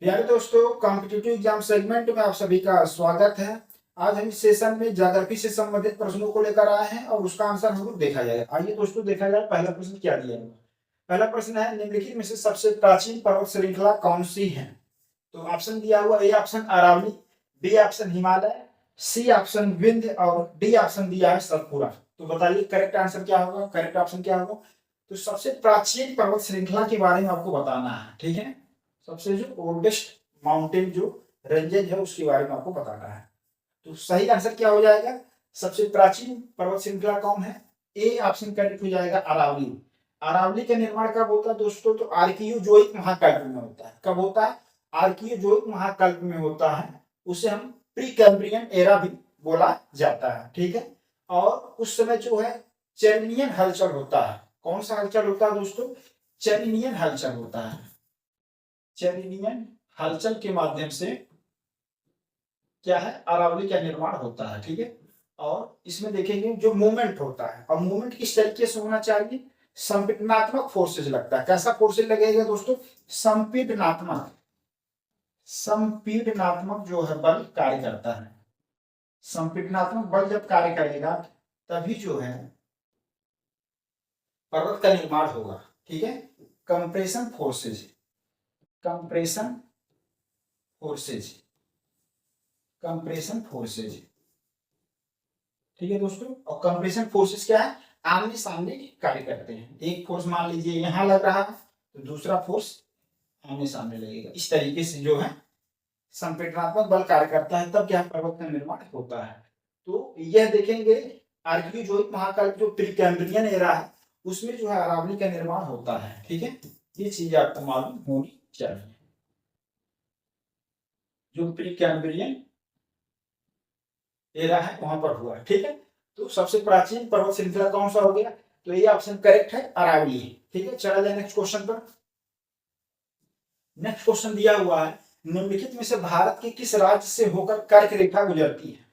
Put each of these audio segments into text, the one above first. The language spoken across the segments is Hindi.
प्यारे दोस्तों, कॉम्पिटिटिव एग्जाम सेगमेंट में आप सभी का स्वागत है। आज हम इस सेशन में ज्योग्राफी से संबंधित प्रश्नों को लेकर आए हैं और उसका आंसर हम लोग देखा जाएगा। आइए दोस्तों देखा जाए पहला प्रश्न क्या दिया है। पहला प्रश्न है, निम्नलिखित में से सबसे प्राचीन पर्वत श्रृंखला कौन सी है। तो ऑप्शन दिया हुआ, A option Aravali, B option Himalaya, C option Vindhya और डी ऑप्शन दिया है सतपुरा। तो बताइए करेक्ट आंसर क्या होगा, करेक्ट ऑप्शन क्या होगा। तो सबसे प्राचीन पर्वत श्रृंखला के बारे में आपको बताना है, ठीक है। सबसे जो ओल्डेस्ट माउंटेन जो रेंजेज है उसके बारे में आपको बताना है। तो सही आंसर क्या हो जाएगा, सबसे प्राचीन पर्वत श्रृंखला कौन है। ए ऑप्शन करेक्ट हो जाएगा अरावली। अरावली का निर्माण कब होता है दोस्तों, तो आर्कियोजोइक महाकल्प में होता है। कब होता है, आर्कियोजोइक महाकल्प में होता है। उसे हम प्री कैम्ब्रियन एरा भी बोला जाता है, ठीक है। और उस समय जो है चेरिनियन हलचल होता है। कौन सा हलचल होता है दोस्तों, चेरिनियन हलचल होता है। चेरिनियन हलचल के माध्यम से क्या है, अरावली का निर्माण होता है, ठीक है। और इसमें देखेंगे जो मूवमेंट होता है, और मूवमेंट किस तरीके से होना चाहिए, संपीडनात्मक फोर्सेज लगता है। कैसा फोर्सेज लगेगा दोस्तों, संपीडनात्मक। संपीडनात्मक जो है बल कार्य करता है। संपीडनात्मक बल जब कार्य करेगा तभी जो है पर्वत का निर्माण होगा, ठीक है। Compression forces, compression forces, compression forces, ठीक है दोस्तों। और कंप्रेशन फोर्सेस क्या है, आमने सामने कार्य करते हैं। एक फोर्स मान लीजिए यहां लग रहा है तो दूसरा फोर्स आमने सामने लगेगा। इस तरीके से जो है संपीडनात्मक बल कार्य करता है, तब क्या पर्वत का निर्माण होता है। तो यह देखेंगे आर्कियोजोइक महाकाल जो प्री कैम्ब्रियन एरा है उसमें जो है अरावली का निर्माण होता है, ठीक है। ये चीज आपको मालूम होनी चाहिए। जो प्री कैम्ब्रियन एरा है वहां पर हुआ है, ठीक है। तो सबसे प्राचीन पर्वत श्रृंखला कौन सा हो गया, तो ये ऑप्शन करेक्ट है अरावली, ठीक है। चला जाए नेक्स्ट क्वेश्चन पर। नेक्स्ट क्वेश्चन दिया हुआ है, निम्नलिखित में से भारत के किस राज्य से होकर कर्क रेखा गुजरती है।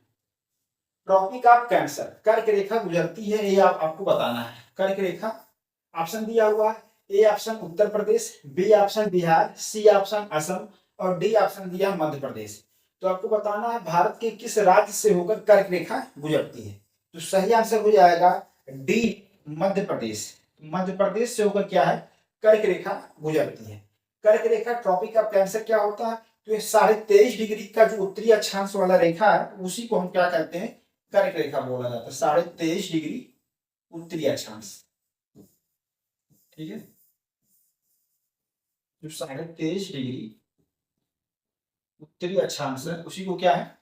ट्रॉपिक ऑफ कैंसर, कर्क रेखा गुजरती है, ये आपको बताना है। कर्क रेखा ऑप्शन दिया हुआ है, A option Uttar Pradesh, B option Bihar, C option Assam और डी ऑप्शन दिया मध्य प्रदेश। तो आपको बताना है भारत के किस राज्य से होकर कर्क रेखा गुजरती है। तो सही आंसर हो जाएगा डी, मध्य प्रदेश। मध्य प्रदेश से होकर क्या है, कर्क रेखा गुजरती है। कर्क रेखा ट्रॉपिक ऑफ कैंसर क्या होता है, तो ये 23.5 डिग्री का जो उत्तरी अक्षांश वाला रेखा है उसी को हम क्या कहते हैं, कर्क रेखा बोला जाता है। 23.5 डिग्री उत्तरी अक्षांश, ठीक है। जो 23.5 डिग्री उत्तरी अक्षांश है उसी को क्या है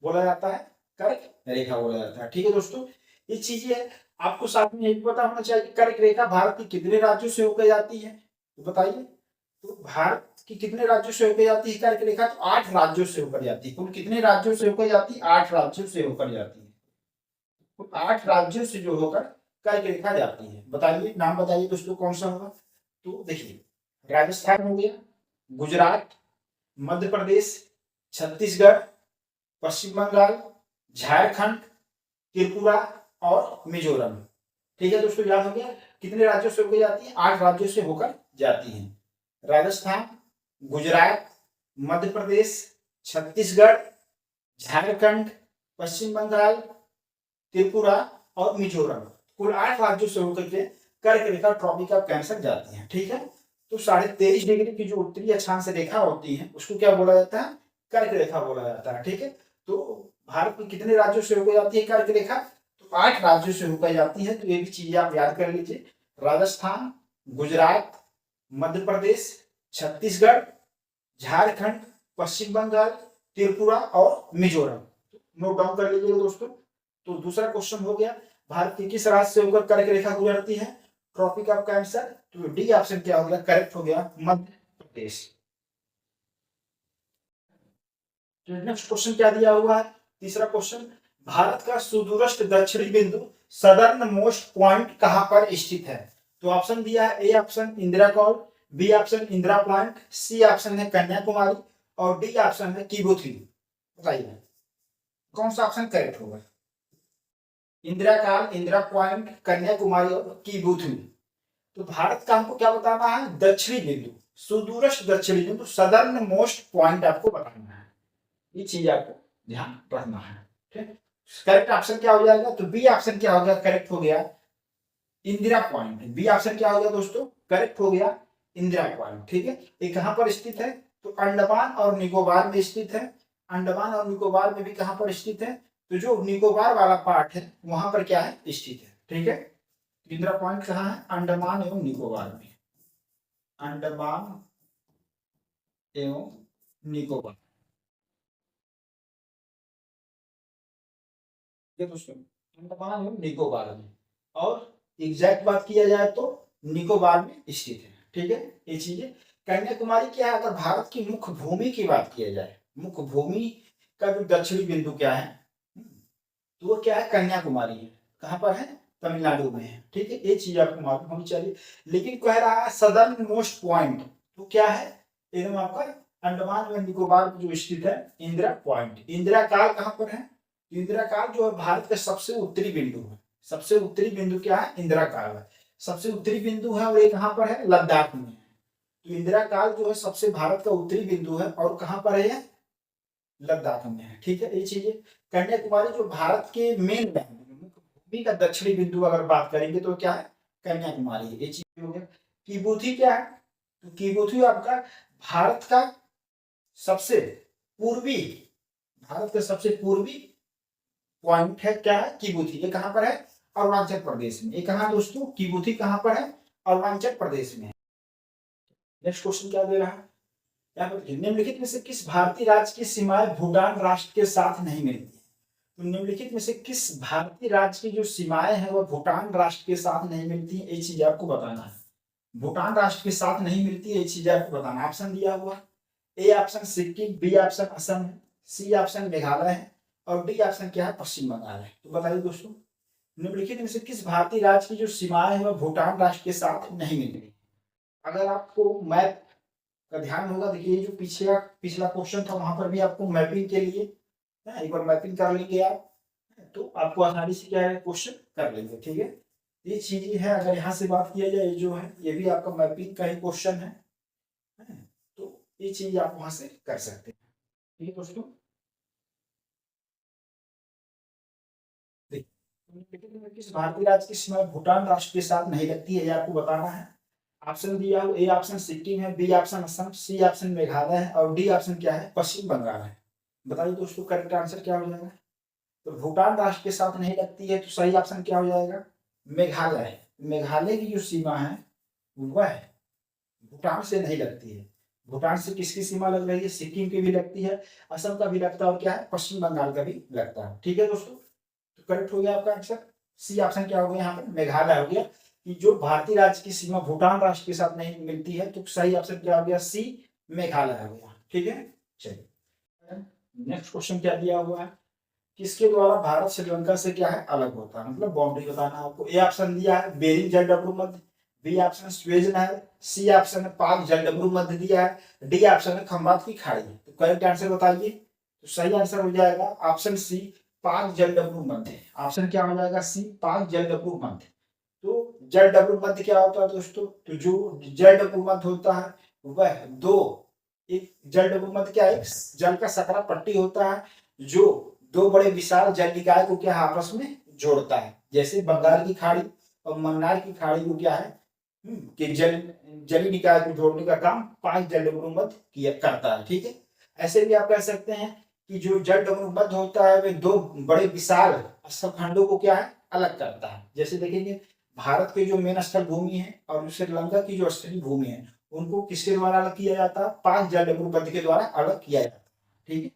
बोला जाता है, कर्क रेखा बोला जाता है, ठीक है दोस्तों। ये चीजें है आपको साथ में ये भी पता होना चाहिए कि कर्क रेखा भारत के कितने राज्यों से होकर जाती है। तो बताइए, तो भारत की कितने राज्यों से होकर जाती है कर्क रेखा, तो 8 राज्यों से होकर जाती है। कुल कितने राज्यों से होकर जाती है, 8 राज्यों से होकर जाती है। तो 8 राज्यों से जो होकर कर्क रेखा जाती है। बताइए, नाम बताइए दोस्तों कौन सा होगा। तो देखिए, राजस्थान हो गया, गुजरात, मध्य प्रदेश, छत्तीसगढ़, पश्चिम बंगाल, झारखंड, त्रिपुरा और मिजोरम, ठीक है दोस्तों। याद हो गया कितने राज्यों से होकर जाती है, 8 राज्यों से होकर जाती है। राजस्थान, गुजरात, मध्य प्रदेश, छत्तीसगढ़, झारखंड, पश्चिम बंगाल, त्रिपुरा और मिजोरम, कुल 8 राज्यों से होकर के कर्क रेखा ट्रॉपिक ऑफ कैंसर जाती है, ठीक है। तो 23.5 डिग्री की जो उत्तरी अक्षांश रेखा होती है उसको क्या बोला जाता है, कर्क रेखा बोला जाता है, ठीक है। तो भारत में कितने राज्यों से होकर जाती है कर्क रेखा, तो 8 राज्यों से होकर जाती है। तो ये भी चीजें आप याद कर लीजिए, राजस्थान, गुजरात, मध्य प्रदेश, छत्तीसगढ़, झारखंड, पश्चिम बंगाल, त्रिपुरा और मिजोरम। नोट डाउन कर लीजिएगा दोस्तों। तो दूसरा क्वेश्चन हो गया, भारत के किस राज्य से होकर कर्क रेखा गुजरती है, ट्रॉपिक ऑफ कैंसर। तो डी ऑप्शन क्या हो गया, करेक्ट हो गया, मध्य प्रदेश। तो नेक्स्ट क्वेश्चन क्या दिया हुआ है, तीसरा क्वेश्चन, भारत का सुदूरस्थ दक्षिणी बिंदु सदर्न मोस्ट पॉइंट कहां पर स्थित है। तो ऑप्शन दिया है, A option Indira Col, B option Indira Point, C option है कन्याकुमारी और डी ऑप्शन है किबुथी। बताइए कौन सा ऑप्शन करेक्ट होगा। इंदिरा काल, इंदिरा पॉइंट, कन्याकुमारी और किबुथी। तो भारत का हमको क्या बताना है, दक्षिणी बिंदु, सुदूरस्थ दक्षिणी बिंदु, सदर्न मोस्ट पॉइंट आपको बताना है। ये चीज आपको ध्यान रखना है। ठीक, करेक्ट ऑप्शन क्या हो जाएगा? तो बी ऑप्शन क्या हो गया? करेक्ट हो गया, इंदिरा पॉइंट। बी ऑप्शन क्या हो गया दोस्तों? करेक्ट हो गया, इंदिरा पॉइंट। ठीक है, ये कहां पर स्थित है? तो अंडमान और निकोबार में स्थित है। अंडमान और निकोबार में भी कहां पर स्थित है? तो जो निकोबार वाला पार्ट है वहां पर क्या है? स्थित है। ठीक है, इंदिरा पॉइंट कहां है? अंडमान एवं निकोबार में। अंडमान एवं निकोबार, दोस्तों अंडमान एवं निकोबार में, और एग्जैक्ट बात किया जाए तो निकोबार में स्थित है। ठीक है, ये चीजें। कन्याकुमारी क्या है? अगर भारत की मुख्य भूमि की बात किया जाए, मुख्य भूमि का जो दक्षिणी बिंदु क्या है, तो वो क्या है? कन्याकुमारी है। कहां पर है? तमिलनाडु में है। ठीक है, ये चीज आपको मालूम होनी चाहिए। लेकिन कह रहा है सदर्न मोस्ट पॉइंट, तो क्या है? एकदम आपका अंडमान एवं निकोबार जो स्थित है इंदिरा पॉइंट। इंदिरा काल कहां पर है? इंदिरा काल जो है भारत का सबसे उत्तरी बिंदु है। सबसे उत्तरी बिंदु क्या है? इंदिरा काल है, सबसे उत्तरी बिंदु है। और ये कहां पर है? लद्दाख में है। तो इंदिरा काल जो है सबसे भारत का उत्तरी बिंदु है, और कहां पर है? लद्दाख में है। ठीक है, ये चीजें। कन्याकुमारी जो भारत के मेन भूमि का दक्षिणी बिंदु अगर बात करेंगे तो क्या है? कन्याकुमारी है। ये चीज हो गया। किबुथी क्या है? तो किबुथी आपका भारत का सबसे पूर्वी, भारत का सबसे पूर्वी पॉइंट है। क्या है? किबुथी। ये कहां पर है? अरुणाचल प्रदेश में। ये कहां दोस्तों? किबुथी कहां पर है? अरुणाचल प्रदेश में है। नेक्स्ट क्वेश्चन क्या दे रहा है यहाँ पर? निम्नलिखित में से किस भारतीय राज्य की सीमाएं भूटान राष्ट्र के साथ नहीं मिलती? तो निम्नलिखित में से किस भारतीय राज्य की जो सीमाएं हैं वह भूटान राष्ट्र के साथ नहीं मिलती है? ये चीज आपको बताना है। भूटान राष्ट्र के साथ नहीं मिलती है, ये चीज आपको बताना। ऑप्शन दिया हुआ, A option Sikkim, B option Assam है, सी ऑप्शन मेघालय है, और डी ऑप्शन क्या है? पश्चिम बंगाल है। तो बताइए दोस्तों, निम्नलिखित में से किस भारतीय राज्य की जो सीमाएं है वह भूटान राष्ट्र के साथ नहीं मिलती? अगर आपको मैप का ध्यान होगा, देखिए जो पिछला क्वेश्चन था वहां पर भी आपको मैपिंग के लिए एक बार मैपिंग कर लेंगे आप, तो आपको आसानी से क्या है? क्वेश्चन कर लेंगे। ठीक है, ये चीजें है। अगर यहाँ से बात किया जाए, ये जो है ये भी आपका मैपिंग का ही क्वेश्चन है, तो ये चीज आप वहां से कर सकते हैं। ठीक है दोस्तों, देखिए किस भारतीय राज्य की सीमा भूटान राष्ट्र के साथ नहीं लगती है, ये आपको बताना है। ऑप्शन दिया हो, ए ऑप्शन सिक्किम है, B option Assam, C option Meghalaya है, और डी ऑप्शन क्या है? पश्चिम बंगाल है। बताइए दोस्तों, करेक्ट आंसर क्या हो जाएगा? तो भूटान राष्ट्र के साथ नहीं लगती है, तो सही ऑप्शन क्या हो जाएगा? मेघालय। मेघालय की जो सीमा है वह भूटान से नहीं लगती है। भूटान से किसकी सीमा लग रही है? सिक्किम की भी लगती है, असम का भी लगता है, और क्या है? पश्चिम बंगाल का भी लगता है। ठीक है दोस्तों, तो करेक्ट हो गया आपका आंसर। सी ऑप्शन क्या हो गया यहाँ पर? मेघालय हो गया, कि जो भारतीय राज्य की सीमा भूटान राष्ट्र के साथ नहीं मिलती है। तो सही ऑप्शन क्या हो गया? सी, मेघालय हो गया। ठीक है, चलिए नेक्स्ट क्वेश्चन क्या दिया हुआ है? किसके द्वारा भारत श्रीलंका से क्या है? अलग होता है, मतलब बाउंड्री बताना आपको। ए ऑप्शन दिया है बेरिंग जलडब्रू मध्य, बी ऑप्शन स्वेज नहर, सी ऑप्शन है पाक जलडब्रू मध्य दिया है, डी ऑप्शन है खंबात की खाड़ी। तो करेक्ट आंसर बताइए। तो सही आंसर हो जाएगा ऑप्शन सी, पाक जलडब्रू मध्य। ऑप्शन क्या हो जाएगा? सी, पाक जलडब्रू मध्य। तो जलडब्रू मध्य क्या होता है दोस्तों? तो जो जलडब्रू मध्य होता है वह दो, एक जलडब्रू मध्य क्या है? एक जल का सकरा पट्टी होता है जो दो बड़े विशाल जल निकाय को क्या आपस में जोड़ता है। जैसे बंगाल की खाड़ी और मन्नार की खाड़ी को क्या है कि जली निकाय को जोड़ने का काम पांच जलडब्रू मध्य किया करता है। ठीक है, ऐसे भी आप कह सकते हैं कि जो जलडब्रू मध्य होता है वे दो बड़े विशाल स्थलखंडों को क्या है? अलग करता है। जैसे देखेंगे भारत के जो मेन स्थल भूमि है और श्रीलंका की जो स्थलीय भूमि है उनको किसके द्वारा अलग किया जाता है? पांच जलडब्रू मध्य के द्वारा अलग किया जाता है। ठीक है,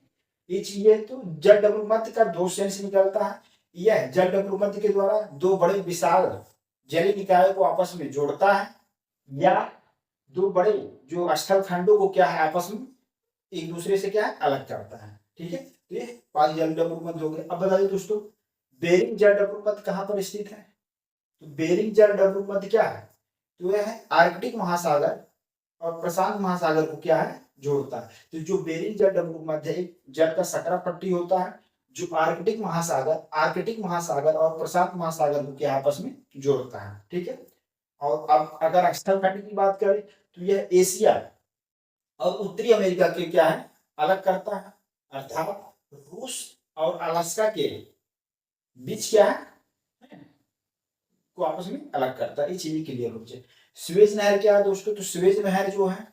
ये चीजें तो जलडब्रू मध्य का दो सेंस निकलता है। यह जलडब्रू मध्य के द्वारा दो बड़े विशाल जलीय निकायों को आपस में जोड़ता है, या दो बड़े जो स्थल खंडों को क्या है? आपस में एक दूसरे से क्या है? अलग करता है। ठीक है, तो ये पांच जलडब्रू मध्य हो गए। अब बताइए दोस्तों, बेरिंग जलडब्रू मध्य कहां पर स्थित है? तो बेरिंग जलडब्रू मध्य क्या है? तो यह है आर्कटिक महासागर और प्रशांत महासागर को क्या है? जोड़ता है। तो जो बेरिंग जलडब्रू मध्य एक जल का सकरा पट्टी होता है जो आर्कटिक महासागर और प्रशांत महासागर को क्या आपस में जोड़ता है। ठीक है, और अब अगर स्थल खंड की बात करें तो यह एशिया और उत्तरी अमेरिका के क्या है अलग करता है, अर्थात रूस और अलास्का के बीच क्या है को आपस में अलग करता है। ये चीजें क्लियर हो जाए। स्वेज नहर क्या है दोस्तों, तो स्वेज नहर जो है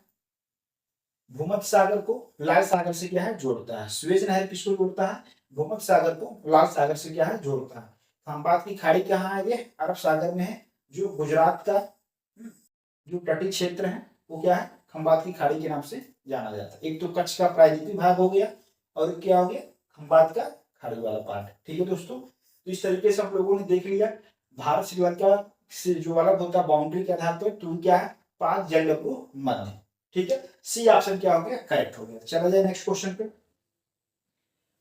भूमध्य सागर को लाल सागर से क्या है जोड़ता है। स्वेज नहर किसको जोड़ता है, भूमध्य सागर को लाल सागर से क्या है जोड़ता है। खंबात की खाड़ी कहाँ है, ये अरब सागर में है। जो गुजरात का जो तटीय क्षेत्र है वो क्या है खंबात की खाड़ी के नाम से जाना जाता है। एक तो कच्छ का प्रायद्वीपीय भाग हो गया और क्या हो गया खंबात का खाड़ी वाला पार्ट। ठीक है दोस्तों, तो इस तरीके से हम लोगों ने देख लिया भारत श्रीलंका से जो अलग होता है बाउंड्री के आधार पर, तो क्या है पाक जलवायु मध्य। ठीक है, सी ऑप्शन क्या हो गया करेक्ट हो गया। चला जाए नेक्स्ट क्वेश्चन पे।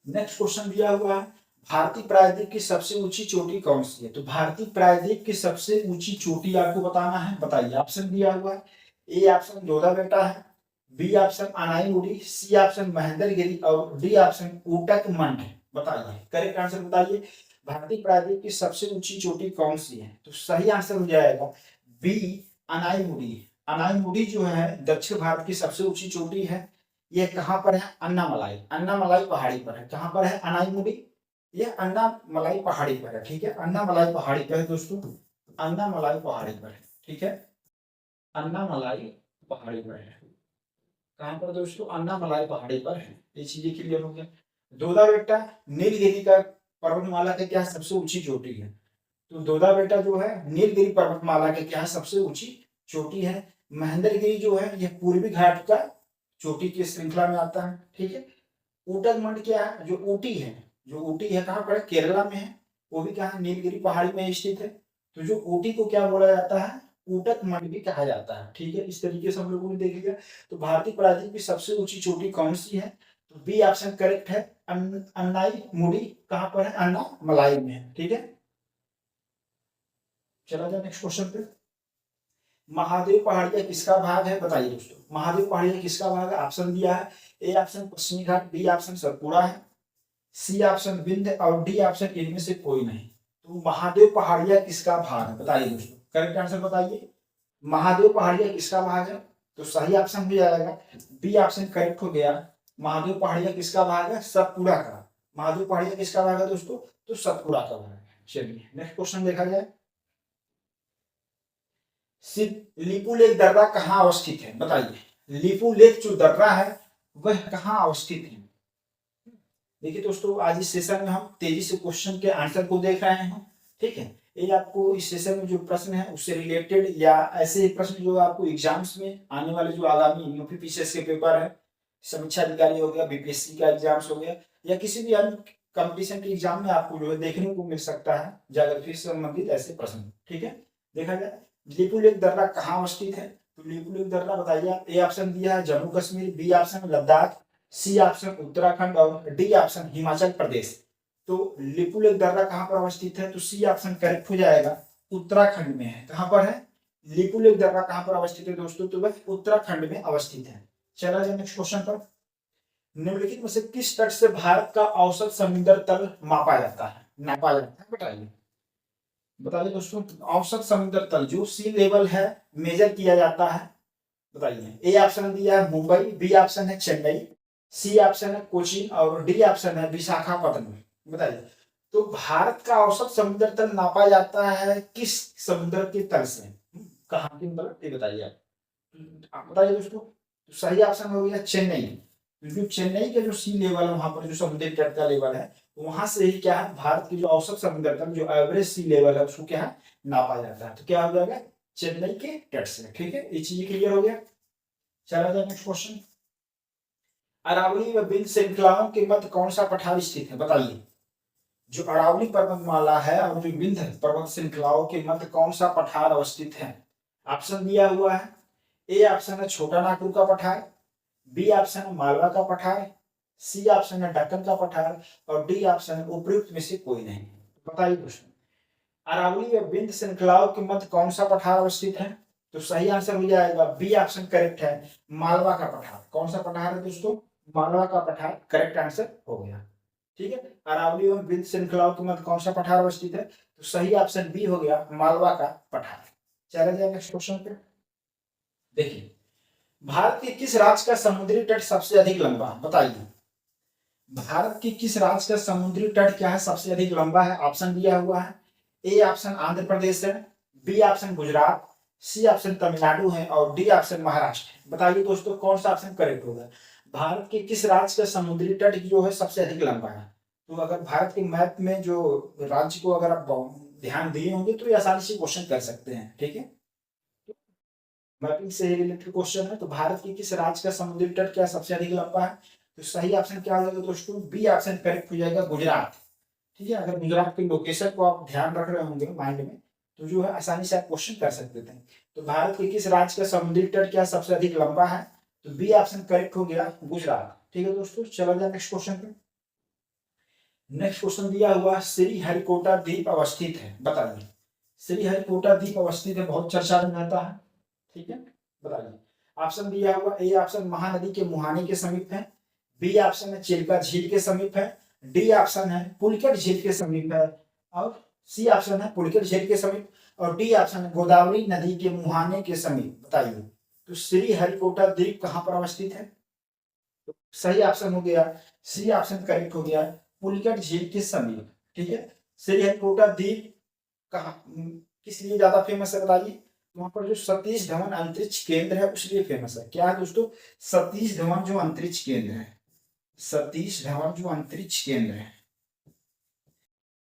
नेक्स्ट क्वेश्चन दिया हुआ है भारतीय प्रायद्वीप की सबसे ऊंची चोटी कौन सी है। तो भारतीय प्रायद्वीप की सबसे ऊंची चोटी आपको बताना है, बताइए। ऑप्शन दिया हुआ है, ए ऑप्शन जोधा बेटा है, B option Anamudi, C option Mahendragiri और डी ऑप्शन ऊटक मंड है। बताइए करेक्ट आंसर बताइए। भारतीय प्रायद्वीप की सबसे ऊंची चोटी कौन सी है, तो सही आंसर हो जाएगा बी अनाईमुड़ी। अनाईमुड़ी जो है दक्षिण भारत की सबसे ऊंची चोटी है। ये कहाँ पर है, अन्नामलाई, अन्नामलाई पहाड़ी पर है। कहाँ पर है अनाईमुड़ी, ये अन्नामलाई पहाड़ी पर है। ठीक है, अन्नामलाई पहाड़ी पर है दोस्तों, अन्नामलाई पहाड़ी पर है। ठीक है, अन्नामलाई पहाड़ी पर है। कहाँ पर दोस्तों, अन्नामलाई पहाड़ी पर है। ये चीजें क्लियर हो गया। दोदा बेटा नीलगिरी का पर्वतमाला का क्या सबसे ऊंची चोटी है, तो दोदा बेटा जो है नीलगिरी पर्वतमाला के क्या सबसे ऊंची चोटी है। महेंद्रगिरी जो है यह पूर्वी घाट का चोटी की श्रृंखला में आता है। ठीक है, ऊटक मंड क्या है, जो ऊटी है, जो ऊटी है कहाँ पर है केरला में है, वो भी कहाँ नीलगिरी पहाड़ी में स्थित है। तो जो ऊटी को क्या बोला जाता है ऊटक मंड भी कहा जाता है। ठीक है, इस तरीके से हम लोगों ने देख लिया। तो भारतीय प्रायद्वीप की सबसे ऊंची चोटी कौन सी है, तो बी ऑप्शन करेक्ट है अन्नाई मुड़ी। कहाँ पर है, अन्ना मलाई में है। ठीक है, चला जाए नेक्स्ट क्वेश्चन पे। महादेव पहाड़िया किसका भाग है, बताइए दोस्तों। महादेव पहाड़िया किसका भाग है, ऑप्शन दिया है, ए ऑप्शन पश्चिमी घाट, बी ऑप्शन सतपुड़ा है, सी ऑप्शन विंध्य और डी ऑप्शन इनमें से कोई नहीं। तो महादेव पहाड़िया किसका भाग है, बताइए दोस्तों। करेक्ट आंसर बताइए। महादेव पहाड़िया किसका भाग है, तो सही ऑप्शन भी आएगा बी ऑप्शन करेक्ट हो गया। महादेव पहाड़िया किसका भाग है, सतपुड़ा का। महादेव पहाड़िया किसका भाग है दोस्तों, तो सतपुड़ा का भाग है। चलिए नेक्स्ट क्वेश्चन देखा जाए। लिपू लेक दर्रा कहाँ अवस्थित है, बताइए। लिपू लेक जो दर्रा है वह कहाँ अवस्थित है। देखिए दोस्तों, आज इस सेशन में हम तेजी से क्वेश्चन के आंसर को देख रहे हैं। ठीक है, ये आपको इस सेशन में जो प्रश्न है उससे रिलेटेड या ऐसे प्रश्न जो आपको एग्जाम्स में आने वाले जो आगामी यूपीपीसीएस के पेपर है, समीक्षा अधिकारी हो गया, बीपीएससी का एग्जाम्स हो गया, या किसी भी अन्य कंपटीशन के एग्जाम में आपको जो है देखने को मिल सकता है ज्योग्राफी से संबंधित ऐसे प्रश्न। ठीक है, देखा जाए लिपू लेक दर्रा कहाँ अवस्थित है, तो लिपू लेक दर्रा बताइए। ए ऑप्शन दिया है Jammu Kashmir, B option Ladakh, C option Uttarakhand और डी ऑप्शन हिमाचल प्रदेश। तो लिपू लेक दर्रा कहाँ पर अवस्थित है, तो सी ऑप्शन करेक्ट हो जाएगा, उत्तराखंड में है। कहाँ पर है, लिपू लेक दर्रा कहाँ पर अवस्थित है दोस्तों, तो वह उत्तराखंड में अवस्थित है। चला जाए नेक्स्ट क्वेश्चन पर। निम्नलिखित में से किस तट से भारत का औसत समुद्र तल मापा जाता है, नापा जाता है, बताइए। बताइए दोस्तों, औसत समुद्र तल जो सी लेवल है मेजर किया जाता है, बताइए। ए ऑप्शन दिया है मुंबई, बी ऑप्शन है चेन्नई, सी ऑप्शन है कोचीन और डी ऑप्शन है विशाखापट्टनम। बताइए, तो भारत का औसत समुद्र तल नापा जाता है किस समुद्र के तल से, कहाँ की, मतलब ये बताइए आप बताइए दोस्तों। तो सही ऑप्शन हो गया चेन्नई। जो चेन्नई का जो सी लेवल है वहां पर जो समुद्री तट का लेवल है, वहां से ही क्या है भारत की जो औसत समुद्र तल जो एवरेज सी लेवल है उसको क्या है नापा जाता है। तो क्या हो जाएगा चेन्नई के तट से। ठीक है, ये चीज क्लियर हो गया। चला जाए नेक्स्ट क्वेश्चन। अरावली व विंध्य श्रृंखलाओं के मध्य कौन सा पठार स्थित है, बताइए। जो अरावली पर्वतमाला है और जो विंध्य पर्वत श्रृंखलाओं के मध्य कौन सा पठार अवस्थित है। ऑप्शन दिया हुआ है, ए ऑप्शन है छोटा नागपुर का पठार, बी ऑप्शन है मालवा का पठार, सी ऑप्शन है दक्कन का पठार और डी ऑप्शन है उपयुक्त में से कोई नहीं। बताइए दोस्तों, अरावली व विंध्य श्रृंखलाओं के मध्य कौन सा पठार अवस्थित है, तो सही आंसर हो जाएगा बी ऑप्शन करेक्ट है मालवा का पठार। कौन सा पठार है दोस्तों, मालवा का पठार करेक्ट आंसर हो गया। ठीक है, अरावली एवं विंध्य श्रृंखलाओं के मध्य कौन सा पठार अवस्थित है, तो सही ऑप्शन बी हो गया मालवा का पठार। चला जाए नेक्स्ट क्वेश्चन पे। देखिए भारत के किस राज्य का समुद्री तट सबसे अधिक लंबा, बताइए। भारत के किस राज्य का समुद्री तट क्या है, सबसे अधिक लंबा है? ऑप्शन दिया हुआ है। ए ऑप्शन आंध्र प्रदेश है, B option Gujarat, C option Tamil Nadu है और डी ऑप्शन महाराष्ट्र। बताइए दोस्तों कौन सा ऑप्शन करेक्ट होगा। भारत के किस राज्य का समुद्री तट जो है सबसे अधिक लंबा है? तो अगर भारत के मैप में जो राज्य को अगर आप ध्यान दिए होंगे तो ये आसानी से क्वेश्चन कर सकते हैं, ठीक है। मैपिंग से रिलेटेड क्वेश्चन है। तो भारत के किस राज्य का समुद्री तट क्या सबसे अधिक लंबा है? तो सही ऑप्शन क्या हो जाएगा दोस्तों, बी ऑप्शन करेक्ट हो जाएगा, गुजरात। ठीक है, अगर गुजरात के लोकेशन को आप ध्यान रख रहे होंगे माइंड में तो जो है आसानी से आप क्वेश्चन कर सकते थे। तो भारत के किस राज्य का समुद्री तट क्या सबसे अधिक लंबा है? तो बी ऑप्शन करेक्ट हो गया, गुजरात। ठीक है दोस्तों, चला जाए नेक्स्ट क्वेश्चन पे। नेक्स्ट क्वेश्चन दिया हुआ श्री हरिकोटा द्वीप अवस्थित है, बताइए। श्री हरिकोटा द्वीप अवस्थित है, बहुत चर्चा में रहता है, ठीक है, बताइए। ऑप्शन दिया हुआ, ए ऑप्शन महानदी के मुहाने के समीप है, बी ऑप्शन है चिल्का झील के समीप है, डी ऑप्शन है पुलिकट झील के समीप है और सी ऑप्शन है पुलिकट झील के समीप और डी ऑप्शन है गोदावरी नदी के मुहाने के समीप। बताइए तो श्री हरिकोटा द्वीप कहाँ पर अवस्थित है? तो सही ऑप्शन हो गया, सी ऑप्शन करेक्ट हो गया, पुलिकट झील के समीप। ठीक है, श्री हरिकोटा द्वीप कहाँ किस लिए ज्यादा फेमस है बताइए। वहां पर जो सतीश धवन अंतरिक्ष केंद्र है उसलिए फेमस है। क्या है दोस्तों? सतीश धवन जो अंतरिक्ष केंद्र है, सतीश धवन जो अंतरिक्ष केंद्र है,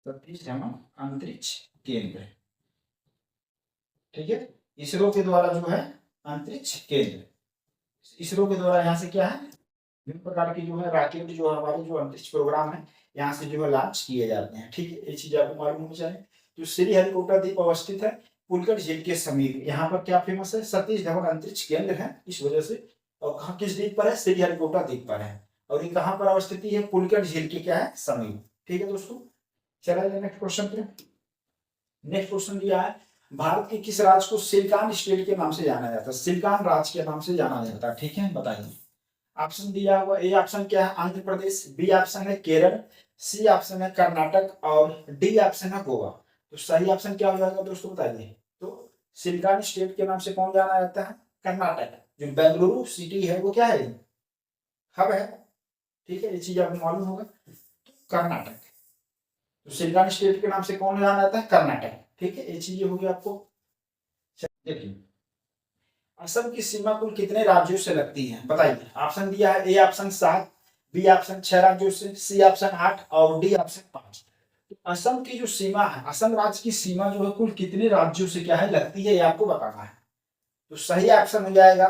सतीश धवन अंतरिक्ष केंद्र, ठीक है, इसरो के द्वारा जो है अंतरिक्ष केंद्र, इसरो के द्वारा यहाँ से क्या है विभिन्न प्रकार की जो है रॉकेट जो हमारे जो अंतरिक्ष प्रोग्राम है यहाँ से जो है लॉन्च किए जाते हैं। ठीक है, ये चीज आपको मालूम होनी चाहिए। तो श्री हरिकोटा द्वीप अवस्थित है पुलिकट झील के समीप। यहाँ पर क्या फेमस है? सतीश धवन अंतरिक्ष केंद्र है, इस वजह से। और कहाँ किस द्वीप पर है? श्री हरिकोटा द्वीप पर है। और ये कहाँ पर अवस्थित है? पुलिकट झील के क्या है समीप। ठीक है दोस्तों, चला जाए नेक्स्ट क्वेश्चन पे। नेक्स्ट क्वेश्चन दिया है भारत के किस राज्य को सिलिकॉन स्टेट के नाम से जाना जाता है? सिलिकॉन राज्य के नाम से जाना जाता है, ठीक है, बताइए। ऑप्शन दिया हुआ, ए ऑप्शन क्या है आंध्र प्रदेश, बी ऑप्शन है केरल, सी ऑप्शन है कर्नाटक और डी ऑप्शन है गोवा। तो सही ऑप्शन क्या हो जाएगा दोस्तों बताइए। तो सिलिकॉन स्टेट के नाम से कौन जाना जाता है? कर्नाटक। जो बेंगलुरु सिटी है वो क्या है? हब है। ठीक है, ये चीज आपको मालूम होगा। तो कर्नाटक, तो सिलिकॉन स्टेट के नाम से कौन जाना जाता है? कर्नाटक। ठीक है, ये चीज होगी आपको। देखिए असम की सीमा कुल कितने राज्यों से लगती है बताइए। ऑप्शन दिया है, ए ऑप्शन 7, बी ऑप्शन 6 राज्यों से, सी ऑप्शन 8 और डी ऑप्शन 5। तो असम की जो सीमा है, असम राज्य की सीमा जो है कुल कितने राज्यों से क्या है लगती है, ये आपको बताना है। तो सही ऑप्शन हो जाएगा,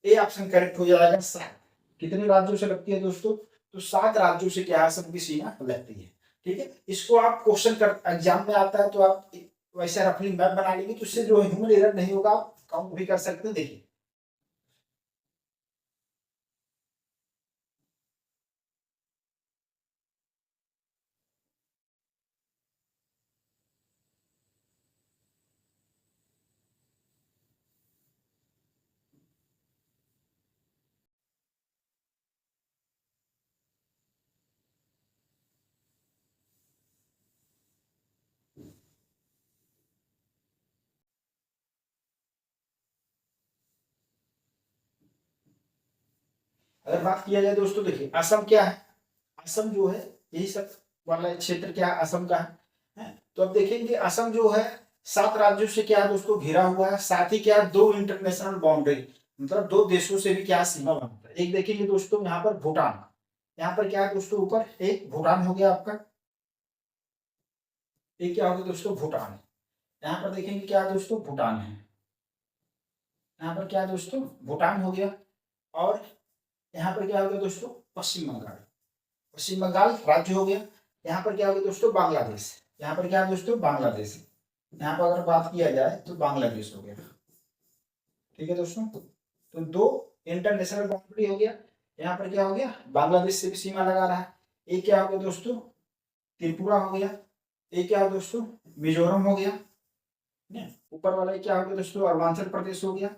ए ऑप्शन करेक्ट हो जाएगा 7। कितने राज्यों से लगती है दोस्तों? तो 7 राज्यों से क्या है असम की सीमा लगती है। ठीक है, इसको आप क्वेश्चन कर एग्जाम में आता है तो आप वैसे रफली मैप बना लेंगे तो इससे जो ह्यूमन एरर नहीं होगा, आप काउंट भी कर सकते हैं। देखिए अगर बात किया जाए दोस्तों, देखिए असम क्या है, असम जो है यही सब वाला क्षेत्र क्या है असम का है? तो अब देखेंगे असम जो है 7 राज्यों से क्या है दोस्तों घिरा हुआ है, साथ ही क्या 2 इंटरनेशनल बाउंड्री, मतलब 2 देशों से भी क्या सीमा बनता है। एक देखेंगे दोस्तों यहाँ पर भूटान, यहाँ पर क्या है दोस्तों ऊपर एक भूटान हो गया आपका, एक क्या हो गया दोस्तों भूटान। यहाँ पर देखेंगे क्या है दोस्तों भूटान है, यहाँ पर क्या है दोस्तों भूटान हो गया। और यहाँ पर क्या हो गया दोस्तों पश्चिम बंगाल, पश्चिम बंगाल राज्य हो गया। यहाँ पर क्या हो गया दोस्तों बांग्लादेश, यहाँ पर क्या है दोस्तों बांग्लादेश। यहाँ पर अगर बात किया जाए तो बांग्लादेश हो गया। ठीक है दोस्तों, तो 2 इंटरनेशनल बाउंड्री हो गया। यहाँ पर क्या हो गया बांग्लादेश से भी सीमा लगा रहा है। एक क्या हो गया दोस्तों त्रिपुरा हो गया, एक क्या हो दोस्तों मिजोरम हो गया, ऊपर वाला क्या हो गया दोस्तों अरुणाचल प्रदेश हो गया।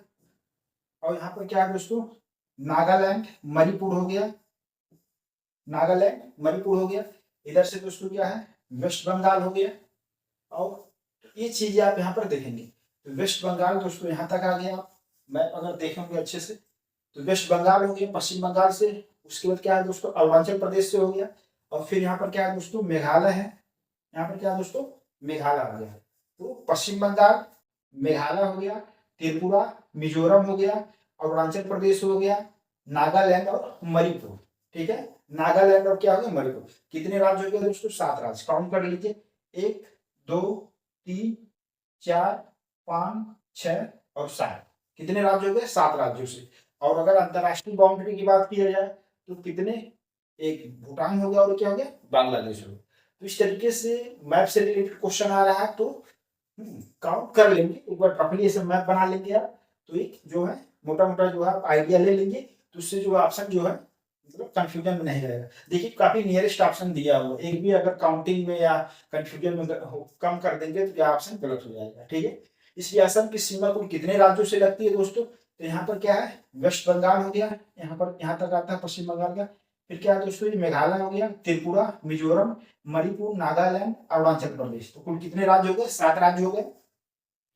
और यहाँ पर क्या है दोस्तों नागालैंड मणिपुर हो गया, नागालैंड मणिपुर हो गया। इधर से दोस्तों क्या है वेस्ट बंगाल हो गया। और ये चीजें आप यहाँ पर देखेंगे तो वेस्ट बंगाल दोस्तों यहाँ तक आ गया। आप मैप अगर देखेंगे अच्छे से तो वेस्ट बंगाल हो गया पश्चिम बंगाल से, उसके बाद क्या है दोस्तों अरुणाचल प्रदेश से हो गया, और फिर यहाँ पर क्या है दोस्तों मेघालय है, यहाँ पर क्या है दोस्तों मेघालय हो गया। तो पश्चिम बंगाल, मेघालय हो गया, त्रिपुरा, मिजोरम हो गया, अरुणाचल प्रदेश हो गया, नागालैंड और मणिपुर। ठीक है, नागालैंड और क्या हो गया मणिपुर। कितने राज्य हो गए दोस्तों 7 राज्य। काउंट कर लीजिए 1 2 3 4 5 6 और 7। कितने राज्य हो गए 7 राज्यों से। और अगर अंतरराष्ट्रीय बाउंड्री की बात की जाए तो कितने, एक भूटान हो गया और क्या हो गया बांग्लादेश हो गया। तो इस तरीके से मैप से रिलेटेड क्वेश्चन आ रहा है तो काउंट कर लेंगे एक बार, प्रॉपर्ली ऐसे मैप बना लेंगे आप, तो एक जो है मोटा मोटा जो है आइडिया ले लेंगे, तो उससे जो ऑप्शन जो है मतलब कंफ्यूजन में नहीं रहेगा। देखिए काफी नियरेस्ट ऑप्शन दिया हुआ, एक भी अगर काउंटिंग में या कंफ्यूजन में कम कर देंगे तो यह ऑप्शन गलत हो जाएगा। ठीक है, इसलिए असम की सीमा कुल कितने राज्यों से लगती है दोस्तों, तो यहाँ पर क्या है वेस्ट बंगाल हो गया, यहाँ पर यहाँ तक आता है पश्चिम बंगाल का, फिर क्या है दोस्तों ये मेघालय हो गया, त्रिपुरा, मिजोरम, मणिपुर, नागालैंड, अरुणाचल प्रदेश। तो कुल कितने राज्य हो गए 7 राज्य हो गए,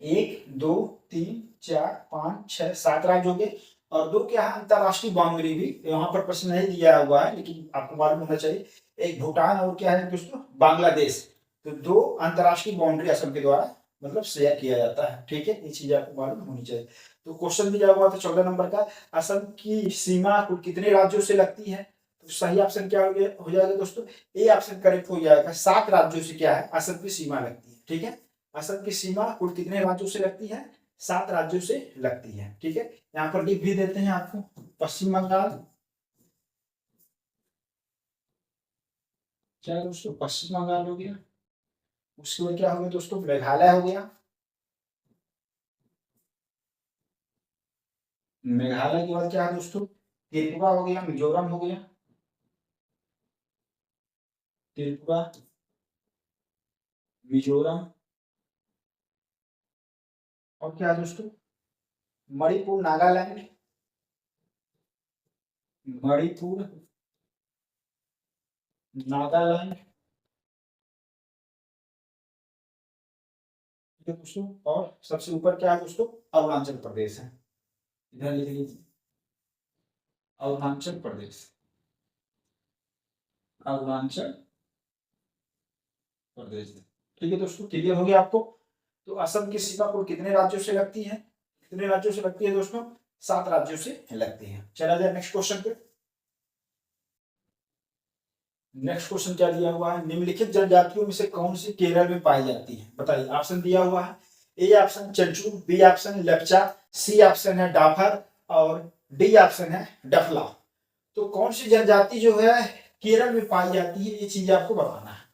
1 2 3 4 5 6 7 राज्य हो गए। और 2 क्या है अंतरराष्ट्रीय बाउंड्री भी यहाँ पर प्रश्न नहीं दिया हुआ है लेकिन आपको मालूम होना चाहिए, एक भूटान और क्या है दोस्तों बांग्लादेश। तो 2 अंतरराष्ट्रीय बाउंड्री असम के द्वारा मतलब शेयर किया जाता है। ठीक है, ये चीज आपको मालूम होनी चाहिए। तो क्वेश्चन दिया हुआ था 14 नंबर का, असम की सीमा कुल कितने राज्यों से लगती है, तो सही ऑप्शन क्या हो जाएगा दोस्तों, ए ऑप्शन करेक्ट हो जाएगा। 7 राज्यों से क्या है असम की सीमा लगती है। ठीक है, असम की सीमा कुल कितने राज्यों से लगती है, 7 राज्यों से लगती है। ठीक है, यहाँ पर लिख भी देते हैं आपको, पश्चिम बंगाल, क्या है दोस्तों पश्चिम बंगाल हो गया, उसके बाद क्या हो गया दोस्तों मेघालय हो गया, मेघालय के बाद क्या है दोस्तों त्रिपुरा हो गया, मिजोरम हो गया, त्रिपुरा, मिजोरम, और क्या है दोस्तों मणिपुर, नागालैंड, मणिपुर, नागालैंड, दोस्तों, और सबसे ऊपर क्या है दोस्तों अरुणाचल प्रदेश है। इधर लिख लीजिए अरुणाचल प्रदेश, अरुणाचल प्रदेश। ठीक है दोस्तों, क्लियर हो गया आपको। तो असम की सीमा कुल कितने राज्यों से लगती है, कितने राज्यों से लगती है दोस्तों 7 राज्यों से लगती है। चला जाए नेक्स्ट क्वेश्चन पे। नेक्स्ट क्वेश्चन क्या दिया हुआ है, निम्नलिखित जनजातियों में से कौन सी केरल में पाई जाती है, बताइए। ऑप्शन दिया हुआ है, A option Chenchu, B option Lepcha, C option है डाफर और डी ऑप्शन है डफला। तो कौन सी जनजाति जो है केरल में पाई जाती है ये चीज आपको बताना है,